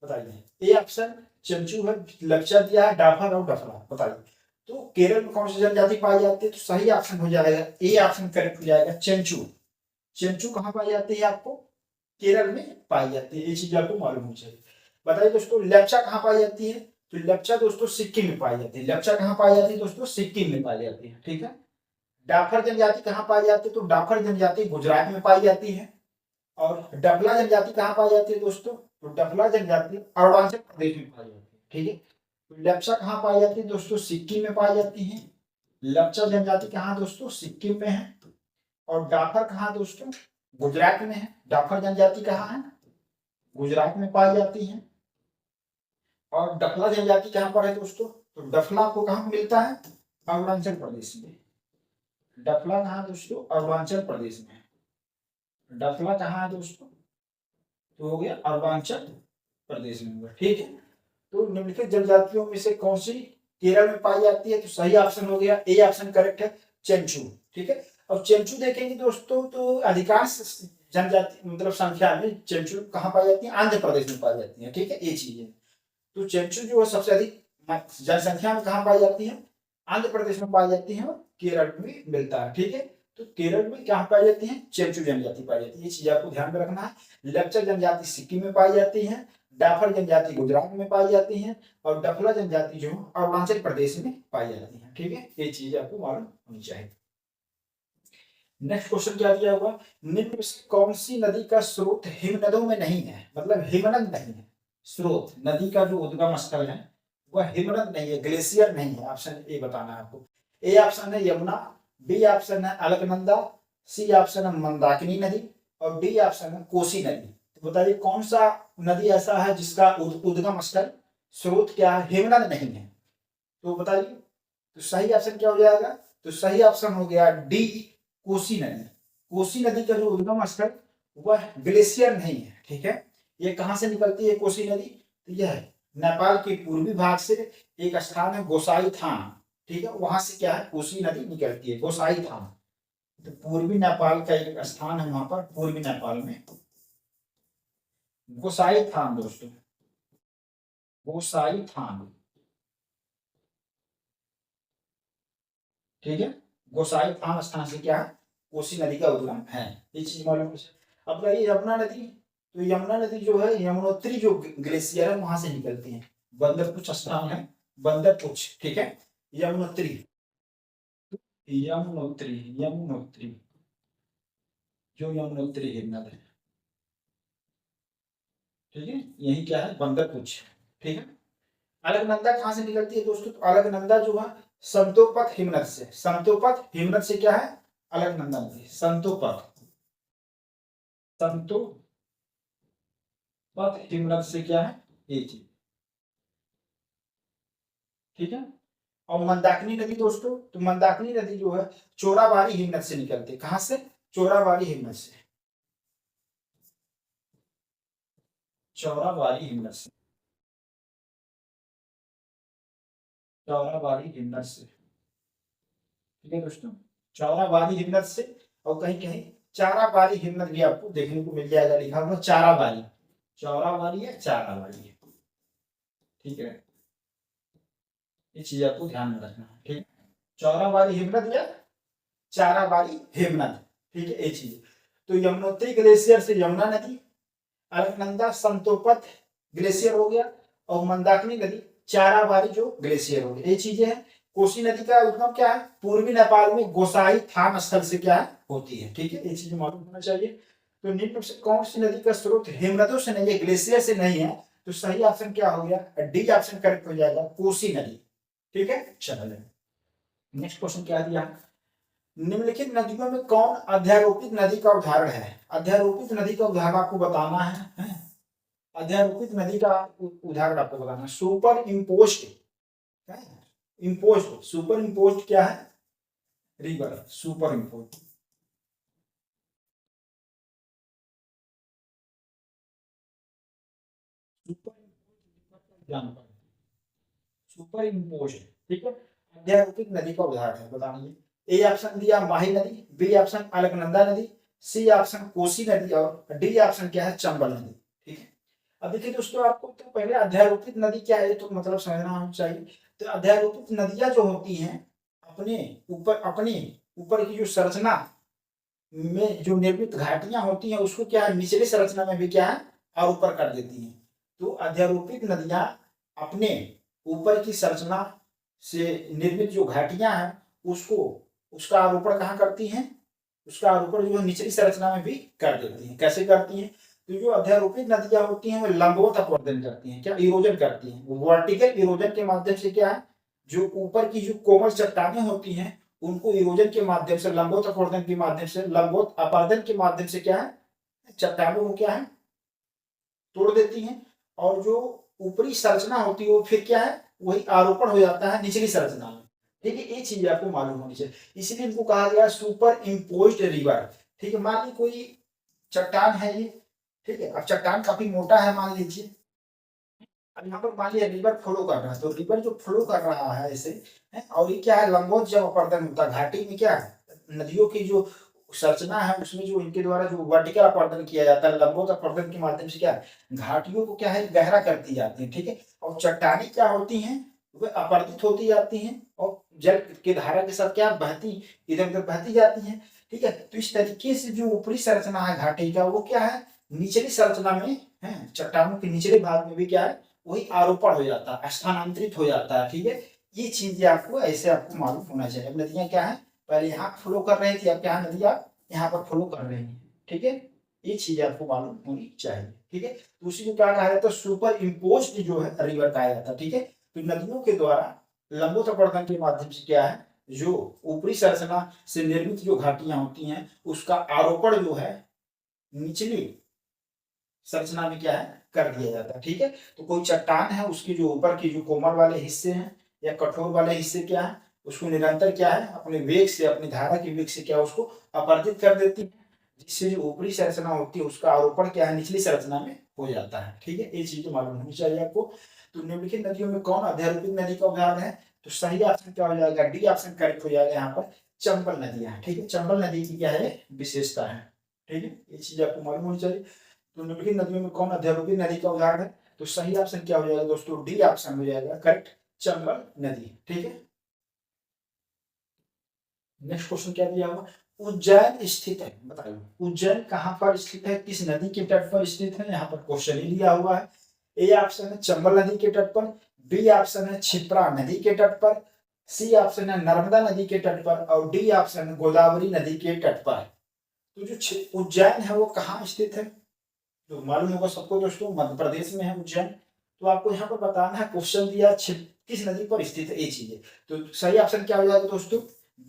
बताइए। ए ऑप्शन चंचू है, लेप्चा दिया है, डाफर और डफला, बताइए। तो केरल में कौन सी जनजाति पाई जाती है, तो सही ऑप्शन हो जाएगा ए ऑप्शन करेक्ट हो जाएगा चंचू। चंचू कहाँ पाई जाती है आपको केरल में पाई जाती है, ये चीज आपको मालूम होनी चाहिए। बताइए दोस्तों लेप्चा कहाँ पाई जाती है, तो लेप्चा दोस्तों सिक्किम में पाई जाती है। लेप्चा कहाँ पाई जाती है दोस्तों सिक्किम में पाई जाती है। ठीक है, डाफर जनजाति कहाँ पाई जाती है, तो डाफर जनजाति गुजरात में पाई जाती है। और डफला जनजाति कहाँ पाई जाती है दोस्तों, तो डफला जनजाति अरुणाचल प्रदेश में पाई जाती है। ठीक है, तो लेप्चा कहाँ पाई जाती है दोस्तों सिक्किम में पाई जाती है। लेप्चा जनजाति कहाँ दोस्तों सिक्किम में है। और डाफर कहाँ दोस्तों गुजरात में है। डाफर जनजाति कहाँ है गुजरात में पाई जाती है। और डफला जनजाति कहाँ पर है दोस्तों, तो डफला आपको कहाँ मिलता है अरुणाचल प्रदेश में। डफला कहाँ दोस्तों अरुणाचल प्रदेश में, डफला कहाँ है दोस्तों, तो हो गया अरुणाचल प्रदेश में। ठीक है, तो निम्नलिखित जनजातियों में से कौन सी केरल में पाई जाती है, तो सही ऑप्शन हो गया ए ऑप्शन करेक्ट है चेंचू। ठीक है, और चेंचू देखेंगे दोस्तों तो अधिकांश जनजाति मतलब संख्या में चेंचू कहाँ पाई जाती है आंध्र प्रदेश में पाई जाती है। ठीक है, ये चीज है। तो चेंचू जो है सबसे अधिक जनसंख्या में कहाँ पाई जाती है आंध्र प्रदेश में पाई जाती है और केरल में मिलता है। ठीक है, तो केरल में क्या पाई जाती है चेंचू जनजाति पाई जाती है, ये चीज आपको ध्यान में रखना है। लेप्चा जनजाति सिक्किम में पाई जाती है, डाफर जनजाति गुजरात में पाई जाती है और डफला जनजाति जो अरुणाचल प्रदेश में पाई जाती है। ठीक है, ये चीज आपको मालूम होनी चाहिए। नेक्स्ट क्वेश्चन क्या दिया हुआ, निम्न में से कौन सी नदी का स्रोत हिमनदों में नहीं है, मतलब हिमनद नहीं है। स्रोत नदी का जो उद्गम स्थल है वह हिमनद नहीं है, ग्लेशियर नहीं है। ऑप्शन ए बताना है आपको। ए ऑप्शन है यमुना, बी ऑप्शन है अलकनंदा, सी ऑप्शन है मंदाकिनी नदी और डी ऑप्शन है कोसी नदी। तो बताइए कौन सा नदी ऐसा है जिसका उद्गम स्थल स्रोत क्या है, हेमनद नहीं है। तो बताइए तो सही ऑप्शन क्या हो जाएगा, तो सही ऑप्शन हो गया डी कोसी नदी। कोसी नदी का जो उद्गम स्थल वह ग्लेशियर नहीं है, ठीक है। ये कहां से निकलती है कोसी नदी, तो यह है नेपाल के पूर्वी भाग से एक स्थान है गोसाई थान, ठीक है, वहां से क्या है कोसी नदी निकलती है, गोसाई थान। तो पूर्वी नेपाल का एक स्थान है वहां पर, पूर्वी नेपाल में गोसाई थान दोस्तों, गोसाई थान, ठीक है। गोसाई थान स्थान से क्या है कोसी नदी का उद्गम है, ये चीज मालूम है। अब ये यमुना नदी, तो यमुना नदी जो है यमुनोत्री जो ग्लेशियर है वहां से निकलती है, बंदरपुछ स्थान है, बंदरपुछ, ठीक है, यमुनोत्री, यमुनोत्री, यमुनोत्री जो यमुनोत्री हिमनद है, ठीक है, यही क्या है बंदरपुछ, ठीक है। अलकनंदा कहां से निकलती है दोस्तों, तो अलकनंदा जो है संतोपथ हिमनद से, संतोपथ हिमनद से क्या है अलकनंदा नदी, संतोपथ, संतोपथ हिमनद से क्या है ये चीज, ठीक है। और मंदाकिनी नदी दोस्तों, तो मंदाकिनी नदी जो है चोराबाड़ी हिमनद से निकलती है, कहां से, चोराबाड़ी हिमनद से, चौराबाड़ी हिमनद से, चौराबाड़ी हिमनद से, ठीक है दोस्तों, चौराबाड़ी हिमनद से। और कहीं कहीं चाराबाड़ी हिमनद भी आपको देखने को मिल जाएगा, लिखा हुआ चाराबाड़ी, चौराबाड़ी है चाराबाड़ी है, ठीक है, ये चीज आपको ध्यान में रखना है, ठीक है, चौराबाड़ी हिमनद या चाराबाड़ी हिमनद, ठीक है, ये चीज। तो यमुनोत्री ग्लेशियर से यमुना नदी, अलकनंदा संतोपथ ग्लेशियर हो गया और मंदाकिनी नदी चाराबाड़ी जो ग्लेशियर हो गया, ये चीजें हैं। कोसी नदी का उद्गम क्या है, पूर्वी नेपाल में गोसाई थान स्थल से क्या है होती है, ठीक है, ये चीज मालूम होना चाहिए। तो निम्न से कौन सी नदी का स्रोत हिमनदों से नहीं है, ग्लेशियर से नहीं है, तो सही ऑप्शन क्या हो गया, डी ऑप्शन करेक्ट हो जाएगा, कोसी नदी, ठीक है। चलिए नेक्स्ट क्वेश्चन क्या दिया, निम्नलिखित नदियों में कौन अध्यारोपित नदी का उदाहरण है, अध्यारोपित नदी का उदाहरण आपको बताना है? अध्यारोपित नदी का उदाहरण आपको बताना है, super imposed, imposed, super imposed क्या है river, super imposed, super imposed, ठीक है, अध्यारोपित नदी का उदाहरण है, बताइए। ए ऑप्शन दिया माही नदी, बी ऑप्शन अलकनंदा नदी, सी ऑप्शन कोसी नदी और डी ऑप्शन क्या है चंबल नदी, ठीक है। अब देखिए दोस्तों आपको तो पहले अध्यारोपित नदी क्या है तो मतलब समझना होना चाहिए। तो अध्यारोपित नदियां जो होती हैं अपने ऊपर की जो संरचना में जो निर्मित घाटियां होती हैं उसको क्या है निचली संरचना में भी क्या है आरोपण कर देती हैं। तो अध्यारोपित नदियां अपने ऊपर की संरचना से निर्मित जो घाटियां हैं उसको उसका आरोपण कहाँ करती हैं, उसका आरोपण जो है निचली संरचना में भी कर देती हैं। कैसे करती हैं, तो जो अध्यारोपित नदियां होती हैं वो लंबवत अपवर्तन करती हैं, क्या इरोजन करती हैं, वर्टिकल इरोजन के माध्यम से क्या है जो ऊपर की जो कोमल चट्टानें होती हैं उनको इरोजन के माध्यम से लंबवत अपवर्तन के माध्यम से लंबवत अपर्दन के माध्यम से क्या है चट्टानों को क्या है तोड़ देती हैं और जो ऊपरी संरचना होती है वो फिर क्या है वही आरोपण हो जाता है निचली संरचना में, ठीक है। ये चीज आपको मालूम होनी चाहिए, इसलिए इनको कहा गया सुपर इम्पोज्ड रिवर, ठीक है। मान ली कोई चट्टान है ये, ठीक है, अब चट्टान काफी मोटा है मान लीजिए, अब यहाँ पर मान लिया रिवर फ्लो कर रहा है, तो रिवर जो फ्लो कर रहा है ऐसे है और ये क्या है लंबवत जब अपर्दन होता है घाटी में क्या है नदियों की जो संरचना है उसमें जो इनके द्वारा जो वर्टिकल अपर्दन किया जाता है लंबवत अपर्दन के माध्यम से क्या है घाटियों को क्या है गहरा करती जाती है, ठीक है। और चट्टानी क्या होती हैं वे अपर्दित होती जाती हैं और जल के धारा के साथ क्या बहती इधर उधर बहती जाती हैं, ठीक है। तो इस तरीके से जो ऊपरी संरचना है घाटी का वो क्या है निचली संरचना में है चट्टानों के निचले भाग में भी क्या है वही आरोपण हो जाता है स्थानांतरित हो जाता है, ठीक है। ये चीजें आपको ऐसे आपको मालूम होना चाहिए। अब नदियां क्या है पहले यहाँ फ्लो कर रही थी अब क्या नदियां यहाँ पर फ्लो कर रही है, ठीक है। ये चीज आपको मालूम होनी चाहिए, ठीक है। तो उसी को क्या कहा जाता है सुपर इम्पोज्ड जो है रिवर कहा जाता है, ठीक है। तो नदियों के द्वारा लंबवत अपवर्तन के माध्यम से क्या है जो ऊपरी संरचना से निर्मित जो घाटियां होती हैं उसका आरोपण जो है निचली संरचना में क्या है कर दिया जाता है। ठीक है, तो कोई चट्टान है उसकी जो ऊपर की जो कोमल वाले हिस्से हैं या कठोर वाले हिस्से क्या है उसको निरंतर क्या है अपने वेग से अपनी धारा के वेग से क्या उसको अपराजित कर देती है, जिससे जो ऊपरी संरचना होती है उसका आरोपण क्या है निचली संरचना में हो जाता है। ठीक है, ये चीज मालूम होनी चाहिए आपको। तो निम्नलिखित नदियों में कौन अध्यारोपित नदी का उदाहरण है? तो सही ऑप्शन क्या हो जाएगा? डी ऑप्शन करेक्ट हो जाएगा यहाँ पर, चंबल नदियां। ठीक है, चंबल नदी की क्या है विशेषता है। ठीक है, ये चीज आपको मालूम होनी चाहिए। तो निम्नलिखित नदियों में कौन अध्यारोपित नदी का उदाहरण है? तो सही ऑप्शन क्या हो जाएगा दोस्तों? डी ऑप्शन हो जाएगा करेक्ट, चंबल नदी। ठीक है, नेक्स्ट क्वेश्चन क्या दिया हुआ? उज्जैन स्थित है, बताइए उज्जैन कहाँ पर स्थित है, किस नदी के तट पर स्थित है? यहाँ पर क्वेश्चन ही दिया हुआ है। ए ऑप्शन है चंबल नदी के तट पर, बी ऑप्शन है क्षिप्रा नदी के तट पर, सी ऑप्शन है नर्मदा नदी के तट पर और डी ऑप्शन है गोदावरी नदी के तट पर। तो जो उज्जैन है वो कहाँ स्थित है? तो मालूम होगा सबको दोस्तों, मध्य प्रदेश में है उज्जैन। तो आपको यहाँ पर बताना है, क्वेश्चन दिया किस नदी पर स्थित है, ये चीजें। तो सही ऑप्शन क्या हो जाएगा दोस्तों?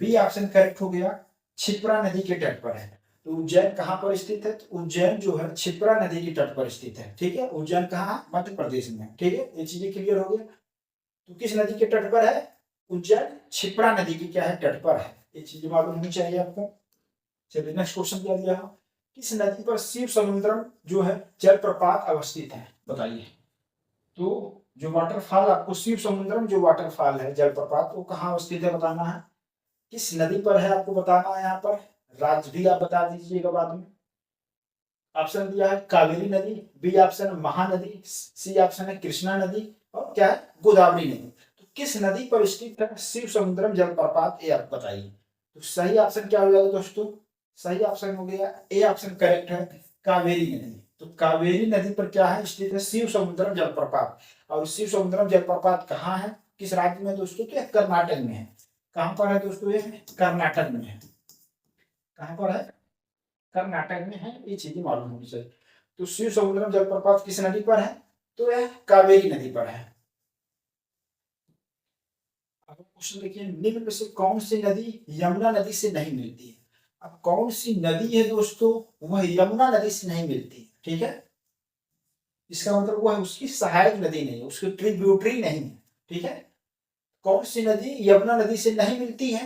बी ऑप्शन करेक्ट हो गया, क्षिप्रा नदी के तट पर है। तो उज्जैन कहाँ पर स्थित है? तो उज्जैन जो है क्षिप्रा नदी के तट पर स्थित है। ठीक है, उज्जैन कहाँ? मध्य प्रदेश में। ठीक है, ये चीजें क्लियर हो गया। तो किस नदी के तट पर है? उज्जैन क्षिप्रा नदी की क्या है तट पर है, ये चीजें मालूम होनी चाहिए आपको। चलिए नेक्स्ट क्वेश्चन क्या दिया? किस नदी पर शिव समुद्रम जो है जलप्रपात अवस्थित है, बताइए। तो जो वाटरफॉल आपको शिव समुद्रम जो वाटरफॉल है जलप्रपात वो कहाँ अवस्थित है बताना है। किस नदी पर है आपको बताना है। यहाँ पर राज्य भी आप बता दीजिएगा बाद में। ऑप्शन दिया है कावेरी नदी, बी ऑप्शन है महानदी, सी ऑप्शन है कृष्णा नदी और क्या है गोदावरी नदी। तो किस नदी पर स्थित है शिव समुद्रम जलप्रपात, ये आप बताइए। तो सही ऑप्शन क्या हो जाएगा दोस्तों? सही ऑप्शन हो गया ए ऑप्शन करेक्ट है, कावेरी नदी। तो कावेरी नदी पर क्या है स्थित है शिव समुद्रम जलप्रपात। और शिव समुद्रम जलप्रपात कहाँ है, किस राज्य में दोस्तों? तो कर्नाटक में है। कहाँ पर है दोस्तों? ये कर्नाटक में है। कहाँ पर है? कर्नाटक में है, ये चीजें मालूम होनी चाहिए। तो शिव समुद्रम जलप्रपात किस नदी पर है? तो यह कावेरी नदी पर है। अब क्वेश्चन देखिए, निम्न में से कौन सी नदी यमुना नदी से नहीं मिलती है? अब कौन सी नदी है दोस्तों वह यमुना नदी से नहीं मिलती? ठीक है, इसका मतलब वह उसकी सहायक नदी नहीं है, उसकी ट्रिब्यूटरी नहीं है। ठीक है, कौन सी नदी यमुना नदी से नहीं मिलती है,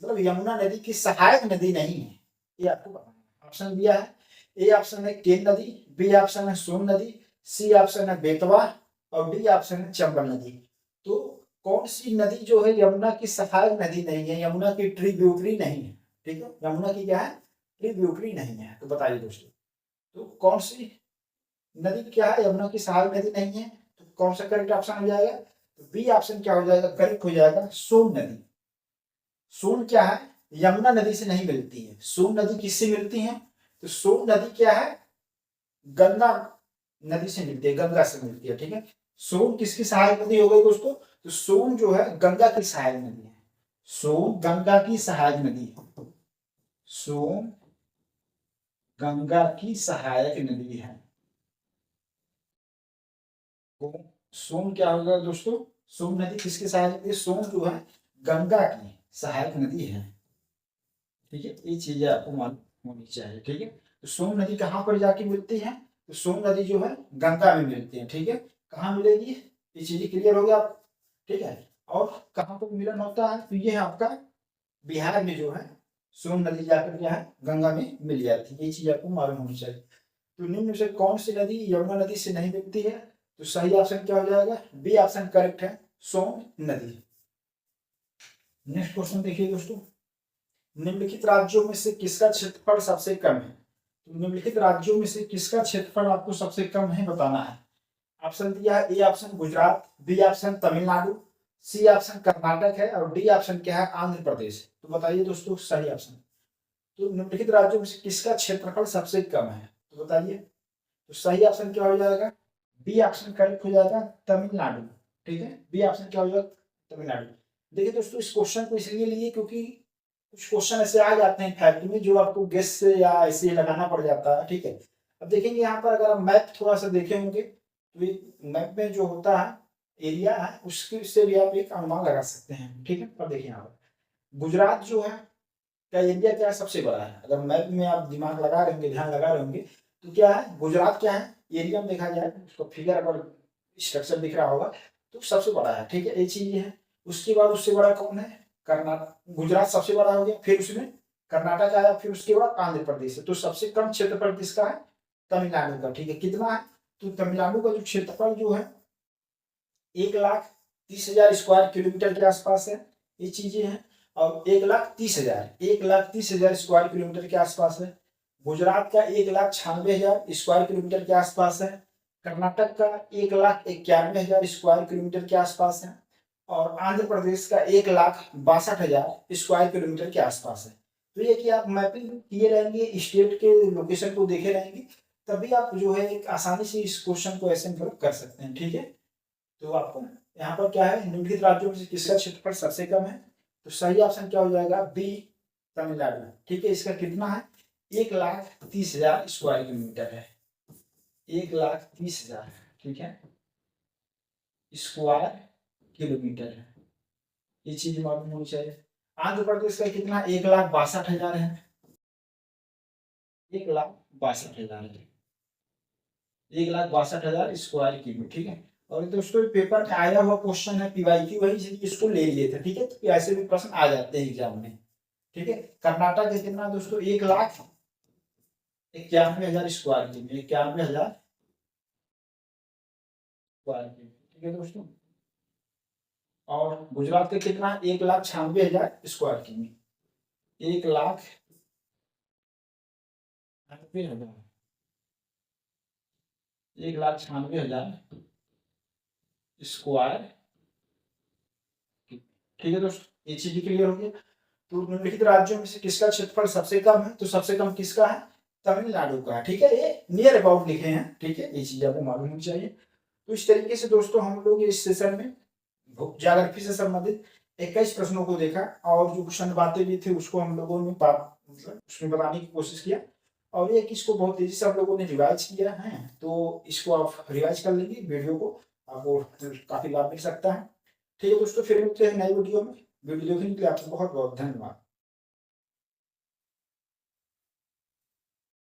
मतलब यमुना नदी की सहायक नदी नहीं है, ये आपको बताना है। ऑप्शन दिया है, ए ऑप्शन है केन नदी, बी ऑप्शन है सोन नदी, सी ऑप्शन है बेतवा और डी ऑप्शन है चंबल नदी। तो कौन सी नदी जो है यमुना की सहायक नदी नहीं है, यमुना की ट्रिब्यूटरी नहीं है। ठीक है, यमुना की क्या है ट्रिब्यूटरी नहीं है। तो बताइए दोस्तों, तो कौन सी नदी क्या है यमुना की सहायक नदी नहीं है? तो कौन सा करेक्ट ऑप्शन हो जाएगा? तो बी ऑप्शन क्या हो जाएगा? करेक्ट हो जाएगा सोन नदी। सोन क्या है यमुना नदी से नहीं मिलती है। सोन नदी किससे मिलती है? तो सोन नदी क्या है गंगा नदी से मिलती है, गंगा से मिलती है। ठीक है, सोन किसकी सहायक नदी हो गई दोस्तों? तो सोन जो है गंगा की सहायक नदी है। सोन गंगा की सहायक नदी है। सोन गंगा की सहायक नदी है। तो सोन क्या होगा दोस्तों? सोन नदी किसकी सहायक नदी? सोन जो है गंगा की सहायक नदी है। ठीक है, ये चीजें आपको मालूम होनी चाहिए। ठीक है, तो सोन नदी कहाँ पर जाके मिलती है? तो सोन नदी जो है गंगा में मिलती है। ठीक है, कहाँ मिलेगी ये चीजें क्लियर हो गया आप। ठीक है, और कहाँ पर मिलन होता है? तो ये है आपका बिहार में जो है सोन नदी जाकर क्या है गंगा में मिल जाती है, ये चीज आपको मालूम होनी चाहिए। तो निम्न में से कौन सी नदी यमुना नदी से नहीं मिलती है? तो सही ऑप्शन क्या हो जाएगा? बी ऑप्शन करेक्ट है, सोन नदी। नेक्स्ट क्वेश्चन देखिए दोस्तों, निम्नलिखित राज्यों में से किसका क्षेत्रफल सबसे कम है? तो निम्नलिखित राज्यों में से किसका क्षेत्रफल आपको सबसे कम है बताना है। ऑप्शन दिया है, A option Gujarat, B option Tamil Nadu, C option Karnataka है और डी ऑप्शन क्या है आंध्र प्रदेश। तो बताइए दोस्तों सही ऑप्शन। तो निम्नलिखित राज्यों में से किसका क्षेत्रफल सबसे कम है तो बताइए। तो सही ऑप्शन क्या हो जाएगा? बी ऑप्शन करेक्ट हो जाएगा, तमिलनाडु। ठीक है, बी ऑप्शन क्या हो जाएगा? तमिलनाडु। देखिए दोस्तों, इस क्वेश्चन को इसलिए लिए क्योंकि कुछ क्वेश्चन ऐसे आ जाते हैं फैक्ट में जो आपको गेस से या ऐसे लगाना पड़ जाता है। ठीक है, अब देखेंगे यहाँ पर अगर आप मैप थोड़ा सा देखे होंगे तो ये मैप में जो होता है एरिया है उसके से भी आप एक अनुमान लगा सकते हैं। ठीक है, अब देखिए यहाँ पर गुजरात जो है क्या एरिया क्या है, सबसे बड़ा है। अगर मैप में आप दिमाग लगा रहे होंगे, ध्यान लगा रहे होंगे, तो क्या है गुजरात क्या है एरिया में देखा जाए, उसको फिगर अगर स्ट्रक्चर दिख रहा होगा तो सबसे बड़ा है। ठीक है, ये चीज है। उसके बाद उससे बड़ा कौन है, कर्नाटक। गुजरात सबसे बड़ा हो गया, फिर उसमें कर्नाटक आया, फिर उसके बाद आंध्र प्रदेश है। तो सबसे कम क्षेत्रफल किसका है, तमिलनाडु का। ठीक है, कितना है, तो तमिलनाडु का जो क्षेत्रफल जो है 1,30,000 स्क्वायर किलोमीटर के आसपास है, ये चीजें हैं। और 1,30,000 स्क्वायर किलोमीटर के आसपास है। गुजरात का 1,96,000 स्क्वायर किलोमीटर के आसपास है। कर्नाटक का 1,91,000 स्क्वायर किलोमीटर के आसपास है। और आंध्र प्रदेश का 1,62,000 स्क्वायर किलोमीटर के आसपास है। तो ये कि आप मैपिंग किए रहेंगे, स्टेट के लोकेशन को देखे रहेंगे, तभी आप जो है एक आसानी से इस क्वेश्चन को ऐसे कर सकते हैं। ठीक है, तो आपको यहाँ पर क्या है, निम्नलिखित राज्यों में से किसका क्षेत्रफल सबसे कम है, तो सही ऑप्शन क्या हो जाएगा, बी, तमिलनाडु। ठीक है, इसका कितना है, 1,30,000 स्क्वायर किलोमीटर है, 1,30,000। ठीक है, स्क्वायर किलोमीटर है, ये चीज मालूम होनी चाहिए। आंध्र प्रदेश का कितना, 1,62,000 है, 1,62,000 है, 1,62,000 स्क्वायर किलोमीटर। ठीक है, और दोस्तों पेपर में आया हुआ क्वेश्चन है पीवाईक्यू वही, इसलिए इसको ले लिए थे। ठीक है, तो ऐसे भी प्रश्न आ जाते हैं एग्जाम में। ठीक है, कर्नाटक है कितना दोस्तों, 1,91,000 स्क्वायर किलोमीटर, 91,000 स्क्वायर किलोमीटर। ठीक है दोस्तों, और गुजरात का कितना, 1,96,000 स्क्वायर किलोमीटर, 1,96,000, 1,96,000 स्क्वायर। ठीक है दोस्तों, ये चीज क्लियर हो गया। तो निम्नलिखित राज्यों में से किसका क्षेत्रफल सबसे कम है, तो सबसे कम किसका है, तमिलनाडु का है। ठीक है, ये नियर अबाउट लिखे हैं। ठीक है, ये चीज आपको मालूम होनी चाहिए। तो इस तरीके से दोस्तों हम लोग इस सेशन में ज्योग्राफी से संबंधित 21 प्रश्नों को देखा, और जो क्वेश्चन बातें भी थे उसको हम लोगों ने मतलब उसमें बताने की कोशिश किया। और ये इसको बहुत तेजी से हम लोगों ने रिवाइज किया है, तो इसको आप रिवाइज कर लेंगे वीडियो को, आपको काफी लाभ मिल सकता है। ठीक है दोस्तों, फिर मिलते हैं नई वीडियो में। वीडियो देखने के लिए आपको बहुत बहुत धन्यवाद।